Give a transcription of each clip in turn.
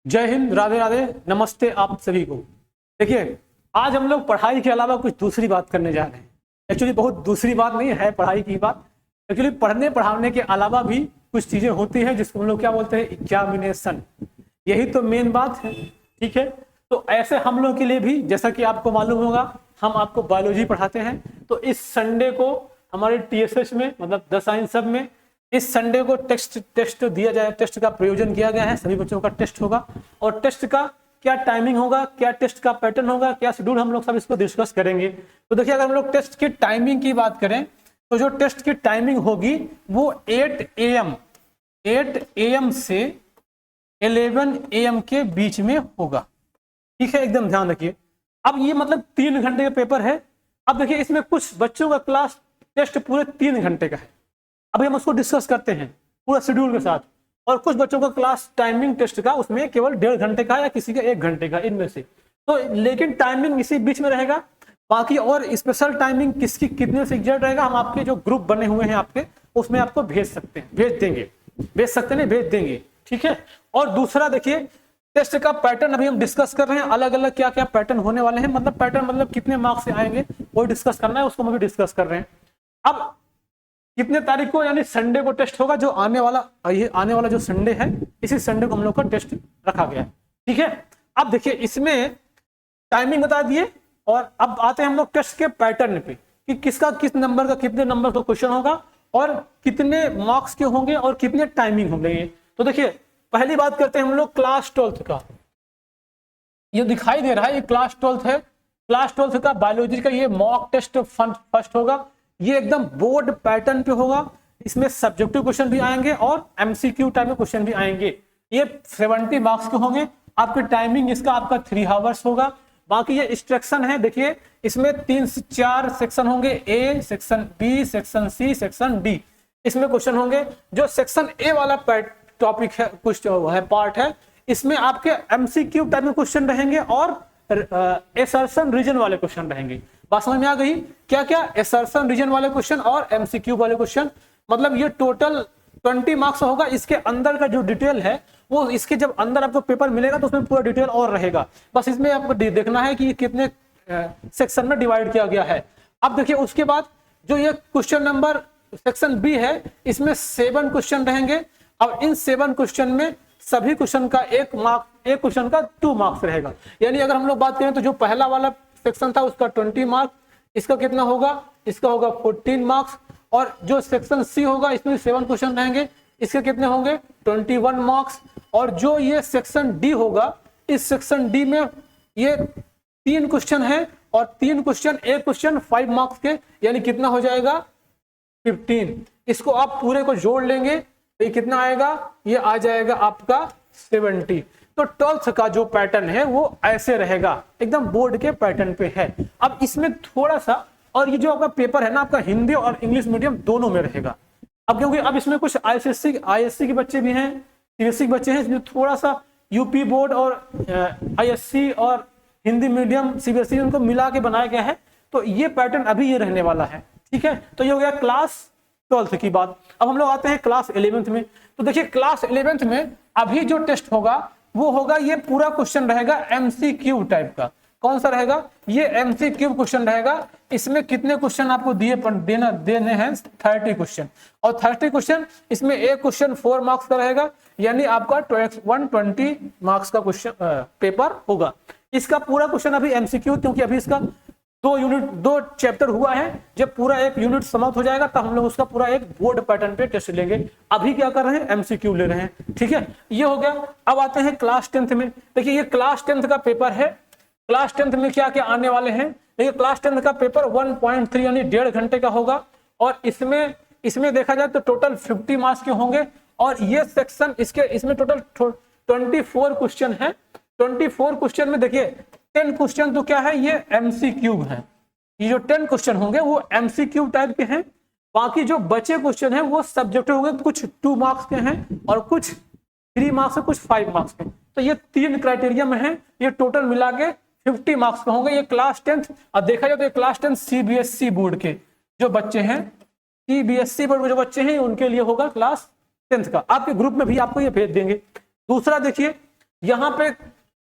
जय हिंद, राधे राधे, नमस्ते आप सभी को। देखिए, आज हम लोग पढ़ाई के अलावा कुछ दूसरी बात करने जा रहे हैं। एक्चुअली बहुत दूसरी बात नहीं है, पढ़ाई की बात। एक्चुअली पढ़ने पढ़ाने के अलावा भी कुछ चीजें होती हैं जिसको हम लोग क्या बोलते हैं, एग्जामिनेशन। यही तो मेन बात है, ठीक है। तो ऐसे हम लोग के लिए भी, जैसा कि आपको मालूम होगा, हम आपको बायोलॉजी पढ़ाते हैं। तो इस संडे को हमारे TSS में, मतलब द साइंस सब में, इस संडे को टेस्ट दिया जाए, टेस्ट का प्रयोजन किया गया है। सभी बच्चों का टेस्ट होगा और टेस्ट का क्या टाइमिंग होगा, क्या टेस्ट का पैटर्न होगा, क्या शेड्यूल, हम लोग सब इसको डिस्कस करेंगे। तो देखिए, अगर हम लोग टेस्ट की टाइमिंग की बात करें तो जो टेस्ट की टाइमिंग होगी वो 8 AM से 11 AM के बीच में होगा, ठीक है। एकदम ध्यान रखिए। अब ये मतलब 3 घंटे का पेपर है। अब देखिए, इसमें कुछ बच्चों का क्लास टेस्ट पूरे 3 घंटे का है। अभी हम उसको डिस्कस करते हैं पूरा शेड्यूल के साथ। और कुछ बच्चों का क्लास टाइमिंग टेस्ट का उसमें केवल 1.5 घंटे का या किसी का 1 घंटे का, इनमें से। तो लेकिन टाइमिंग इसी बीच में रहेगा। बाकी और स्पेशल टाइमिंग किसकी कितने से एग्जैक्ट रहेगा, हम आपके जो ग्रुप बने हुए हैं आपके, उसमें आपको भेज सकते हैं, भेज देंगे, भेज सकते हैं, भेज देंगे, ठीक है। और दूसरा देखिए, टेस्ट का पैटर्न अभी हम डिस्कस कर रहे हैं। अलग अलग क्या क्या पैटर्न होने वाले हैं, मतलब पैटर्न मतलब कितने मार्क्स से आएंगे वो डिस्कस करना है, उसको हम अभी डिस्कस कर रहे हैं। अब कितने तारीख को, यानी संडे को टेस्ट होगा, जो आने वाला जो संडे है, इसी संडे को हम लोग का टेस्ट रखा गया है, ठीक है। अब देखिए, इसमें टाइमिंग बता दिए और अब आते हैं हम लोग टेस्ट के पैटर्न पे कि किसका किस नंबर का, कितने नंबर का क्वेश्चन होगा और कितने मार्क्स के होंगे और कितने टाइमिंग होंगे। तो देखिए, पहली बात करते हैं हम लोग क्लास 12th का। ये दिखाई दे रहा है, ये क्लास 12th है। क्लास 12th का बायोलॉजी का ये मॉक टेस्ट फर्स्ट होगा। ये एकदम बोर्ड पैटर्न पे होगा। इसमें सब्जेक्टिव क्वेश्चन भी आएंगे और MCQ टाइप में क्वेश्चन भी आएंगे। ये 70 मार्क्स के होंगे। आपकी टाइमिंग इसका आपका 3 आवर्स होगा। बाकी ये इंस्ट्रक्शन है, देखिए इसमें 3 से 4 सेक्शन होंगे, A, section B, section C, section D। इसमें क्वेश्चन होंगे। जो सेक्शन A वाला टॉपिक है, कुछ है पार्ट है, इसमें आपके MCQ टाइप में क्वेश्चन रहेंगे और एसर्शन रीजन वाले क्वेश्चन रहेंगे। बात समझ में आ गई? क्या क्या? एसर्शन रीजन वाले क्वेश्चन और MCQ वाले क्वेश्चन। मतलब ये टोटल 20 मार्क्स होगा। इसके अंदर का जो डिटेल है वो इसके जब अंदर आपको पेपर मिलेगा तो उसमें पूरा डिटेल और रहेगा। बस इसमें आपको देखना है कि कितने सेक्शन में डिवाइड किया गया है। अब देखिए, उसके बाद जो ये क्वेश्चन नंबर सेक्शन B है, इसमें 7 क्वेश्चन रहेंगे। अब इन 7 क्वेश्चन में सभी क्वेश्चन का 1 क्वेश्चन का 2 मार्क्स रहेगा। यानी अगर हम लोग बात करें तो जो पहला वाला सेक्शन था उसका 20 मार्क्स, इसका कितना होगा, इसका होगा 14 मार्क्स। और जो सेक्शन C होगा, इसमें 7 क्वेश्चन रहेंगे, इसके कितने होंगे, 21 मार्क्स। और जो ये सेक्शन D होगा, इस सेक्शन D में ये 3 क्वेश्चन है और 3 क्वेश्चन, एक क्वेश्चन 5 मार्क्स के, यानी कितना हो जाएगा, 15। इसको आप पूरे को जोड़ लेंगे तो ये कितना आएगा, ये आ जाएगा आपका 70। तो 12th का जो पैटर्न है वो ऐसे रहेगा, एकदम बोर्ड के पैटर्न पे है। अब इसमें थोड़ा सा, और ये जो आपका पेपर है ना, आपका हिंदी और इंग्लिश मीडियम दोनों में रहेगा। अब क्योंकि अब इसमें कुछ ISC के बच्चे भी हैं, CBSE के बच्चे हैं, इसमें थोड़ा सा यूपी बोर्ड और ISC और हिंदी मीडियम CBSE उनको मिला के बनाया गया है। तो ये पैटर्न अभी ये रहने वाला है, ठीक है। तो ये हो गया क्लास 12th की बात। अब हम लोग आते हैं क्लास 11th में। तो देखिए, क्लास 11th में अभी जो टेस्ट होगा वो होगा, ये पूरा क्वेश्चन रहेगा MCQ टाइप का। कौन सा रहेगा, ये MCQ क्वेश्चन रहेगा। इसमें कितने क्वेश्चन आपको देने हैं, 30 क्वेश्चन। और 30 क्वेश्चन, इसमें एक क्वेश्चन 4 मार्क्स का रहेगा, यानी आपका 120 मार्क्स का क्वेश्चन पेपर होगा। इसका पूरा क्वेश्चन अभी MCQ, क्योंकि अभी इसका 2 चैप्टर हुआ है। जब पूरा एक यूनिट समाप्त हो जाएगा तब हम लोग उसका पूरा एक बोर्ड पैटर्न पे टेस्ट लेंगे। अभी क्या कर रहे हैं, MCQ ले रहे हैं, ठीक है। ये हो गया। अब आते हैं क्लास 10th में। देखिए, ये क्लास 10th का पेपर है। क्लास 10th में क्या क्या आने वाले हैं, देखिए क्लास 10th का पेपर 1.3 यानी 1.5 घंटे का होगा। और इसमें देखा जाए तो टोटल 50 मार्क्स के होंगे। और ये सेक्शन इसमें टोटल 24 क्वेश्चन है। 24 क्वेश्चन में देखिए 10 क्वेश्चन तो क्या है, ये MCQ है। ये जो 10 क्वेश्चन होंगे वो MCQ टाइप के हैं। बाकी जो बचे क्वेश्चन हैं वो सब्जेक्टिव होंगे, कुछ 2 मार्क्स के हैं और कुछ 3 मार्क्स के, कुछ 5 मार्क्स के। तो ये 3 क्राइटेरिया में है। ये टोटल मिला के 50 मार्क्स के होंगे। ये क्लास 10th। और देखा जाए तो ये क्लास 10 CBSE बोर्ड के जो बच्चे हैं, CBSE बोर्ड के जो बच्चे हैं, उनके लिए होगा क्लास 10th का। आपके ग्रुप में भी आपको ये भेज देंगे। दूसरा देखिए, यहाँ पे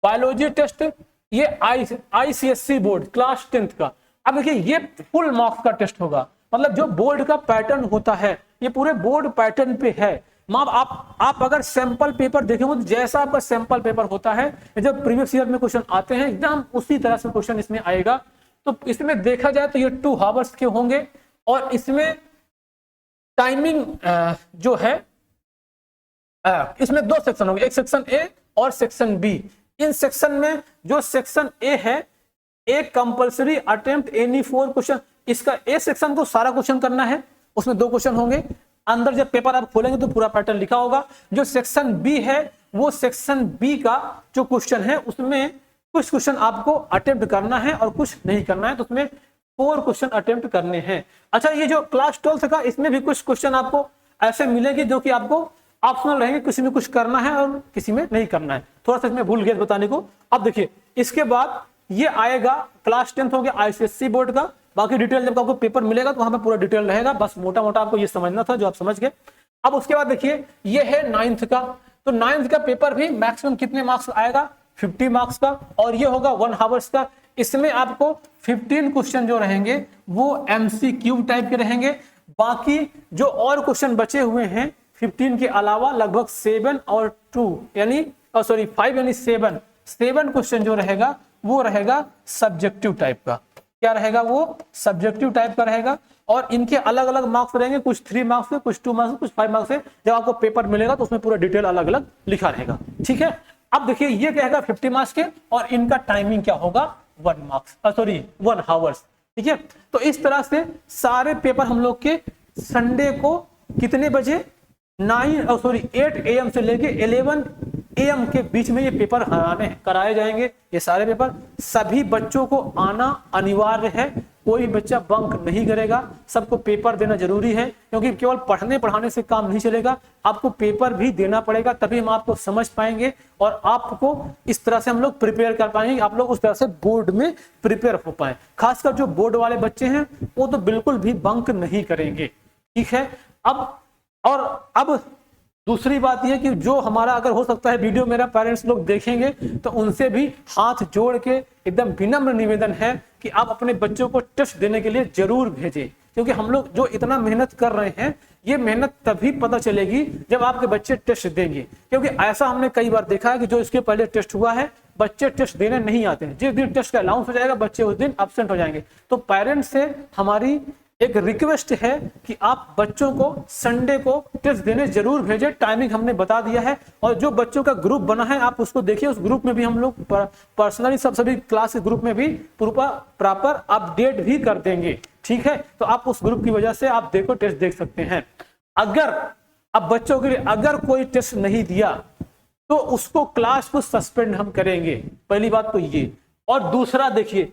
बायोलॉजी टेस्ट, ये ICSE बोर्ड क्लास 10th का। अब देखिए ये फुल मार्क्स का टेस्ट होगा, मतलब जो बोर्ड का पैटर्न होता है ये पूरे बोर्ड पैटर्न पे है। आप अगर सैंपल पेपर देखेंगे तो जैसा आपका सैंपल पेपर होता है, जब प्रीवियस ईयर में क्वेश्चन आते हैं एकदम उसी तरह से क्वेश्चन इसमें आएगा। तो इसमें देखा जाए तो ये 2 आवर्स के होंगे, और इसमें टाइमिंग जो है इसमें 2 सेक्शन होंगे, एक सेक्शन ए और सेक्शन बी। इन सेक्शन में जो सेक्शन ए है, एक कंपल्सरी अटेम्प्ट एनी 4 क्वेश्चन, इसका ए सेक्शन को सारा क्वेश्चन करना है, उसमें 2 क्वेश्चन होंगे। अंदर जब पेपर आप खोलेंगे तो पूरा पैटर्न लिखा होगा। जो सेक्शन बी है वो सेक्शन बी का जो क्वेश्चन है उसमें कुछ क्वेश्चन आपको अटेम्प्ट करना है और कुछ नहीं करना है, तो उसमें 4 क्वेश्चन अटेम्प्ट करने हैं। अच्छा, ये जो क्लास 12 का इसमें भी कुछ क्वेश्चन आपको ऐसे मिलेंगे जो कि आपको ऑप्शनल रहेंगे, किसी में कुछ करना है और किसी में नहीं करना है। थोड़ा सा इसमें भूल गया बताने को। अब देखिए इसके बाद ये आएगा क्लास 10th हो गया ICSE बोर्ड का। बाकी डिटेल जब आपको पेपर मिलेगा तो वहां पे पूरा डिटेल रहेगा, बस मोटा मोटा आपको ये समझना था जो आप समझ गए। अब उसके बाद देखिए ये है 9th का, तो 9th का पेपर भी मैक्सिमम कितने मार्क्स आएगा, 50 मार्क्स का, और ये होगा 1 आवर्स का। इसमें आपको 15 क्वेश्चन जो रहेंगे वो MCQ टाइप के रहेंगे। बाकी जो और क्वेश्चन बचे हुए हैं 15 के अलावा लगभग 7 और 2 यानी 5 यानी 7 क्वेश्चन जो रहेगा वो रहेगा सब्जेक्टिव टाइप का। क्या रहेगा, वो सब्जेक्टिव टाइप का रहेगा, और इनके अलग अलग मार्क्स रहेंगे, कुछ 3 मार्क्स से, कुछ 2 मार्क्स से, कुछ 5 मार्क्स से। जब आपको पेपर मिलेगा तो उसमें पूरा डिटेल अलग अलग लिखा रहेगा। ठीक है, अब देखिए ये कहेगा 50 मार्क्स के, और इनका टाइमिंग क्या होगा 1 आवर्स। ठीक है, तो इस तरह से सारे पेपर हम लोग के संडे को कितने बजे 8 AM से लेके 11 AM के बीच में ये पेपर कराए जाएंगे। ये सारे पेपर सभी बच्चों को आना अनिवार्य है, कोई बच्चा बंक नहीं करेगा, सबको पेपर देना जरूरी है, क्योंकि केवल पढ़ने पढ़ाने से काम नहीं चलेगा, आपको पेपर भी देना पड़ेगा, तभी हम आपको समझ पाएंगे और आपको इस तरह से हम लोग प्रिपेयर कर पाएंगे, आप लोग उस तरह से बोर्ड में प्रिपेयर हो पाए। खासकर जो बोर्ड वाले बच्चे हैं वो तो बिल्कुल भी बंक नहीं करेंगे। ठीक है, अब दूसरी बात यह कि जो हमारा अगर हो सकता है वीडियो मेरा पेरेंट्स लोग देखेंगे तो उनसे भी हाथ जोड़ के एकदम विनम्र निवेदन है कि आप अपने बच्चों को टेस्ट देने के लिए जरूर भेजें, क्योंकि हम लोग जो इतना मेहनत कर रहे हैं ये मेहनत तभी पता चलेगी जब आपके बच्चे टेस्ट देंगे। क्योंकि ऐसा हमने कई बार देखा है कि जो इसके पहले टेस्ट हुआ है बच्चे टेस्ट देने नहीं आते हैं, जिस दिन टेस्ट का अनाउंस हो जाएगा बच्चे उस दिन एब्सेंट हो जाएंगे। तो पेरेंट्स से हमारी एक रिक्वेस्ट है कि आप बच्चों को संडे को टेस्ट देने जरूर भेजें। टाइमिंग हमने बता दिया है, और जो बच्चों का ग्रुप बना है आप उसको देखिए, उस ग्रुप में भी हम लोग पर्सनली सभी क्लास के ग्रुप में भी प्रॉपर अपडेट भी कर देंगे। ठीक है, तो आप उस ग्रुप की वजह से आप देखो टेस्ट देख सकते हैं। अगर अब बच्चों के लिए अगर कोई टेस्ट नहीं दिया तो उसको क्लास को सस्पेंड हम करेंगे, पहली बात तो ये। और दूसरा देखिए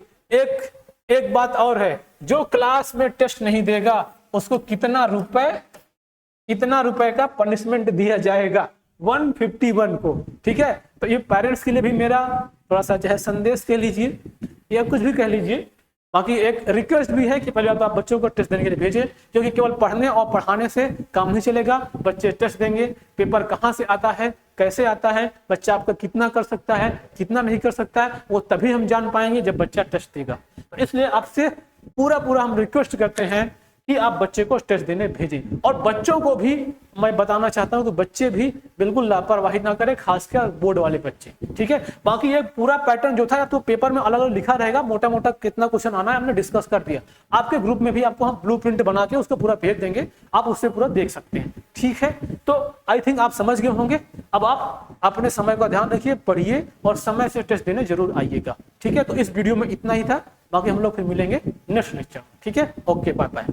एक बात और है, जो क्लास में टेस्ट नहीं देगा उसको कितना रुपए का पनिशमेंट दिया जाएगा, 151 को। ठीक है, तो ये पेरेंट्स के लिए भी मेरा थोड़ा सा चाहे संदेश कह लीजिए या कुछ भी कह लीजिए, बाकी एक रिक्वेस्ट भी है कि पहले तो आप बच्चों को टेस्ट देने के लिए भेजें, क्योंकि केवल पढ़ने और पढ़ाने से काम नहीं चलेगा। बच्चे टेस्ट देंगे, पेपर कहाँ से आता है, कैसे आता है, बच्चा आपका कितना कर सकता है, कितना नहीं कर सकता है, वो तभी हम जान पाएंगे जब बच्चा टेस्ट देगा। तो इसलिए आपसे पूरा हम रिक्वेस्ट करते हैं कि आप बच्चे को टेस्ट देने भेजें। और बच्चों को भी मैं बताना चाहता हूं कि बच्चे भी बिल्कुल लापरवाही ना करें, खासकर बोर्ड वाले बच्चे। ठीक है, बाकी ये पूरा पैटर्न जो था तो पेपर में अलग अलग लिखा रहेगा, मोटा मोटा कितना क्वेश्चन आना है हमने डिस्कस कर दिया। आपके ग्रुप में भी आपको हम ब्लूप्रिंट बना के उसको पूरा भेज देंगे, आप उससे पूरा देख सकते हैं। ठीक है, तो आई थिंक आप समझ गए होंगे। अब आप अपने समय का ध्यान रखिए, पढ़िए और समय से टेस्ट देने जरूर आइएगा। ठीक है, तो इस वीडियो में इतना ही था, बाकी हम लोग फिर मिलेंगे नेक्स्ट लेक्चर। ठीक है, ओके, बाय बाय।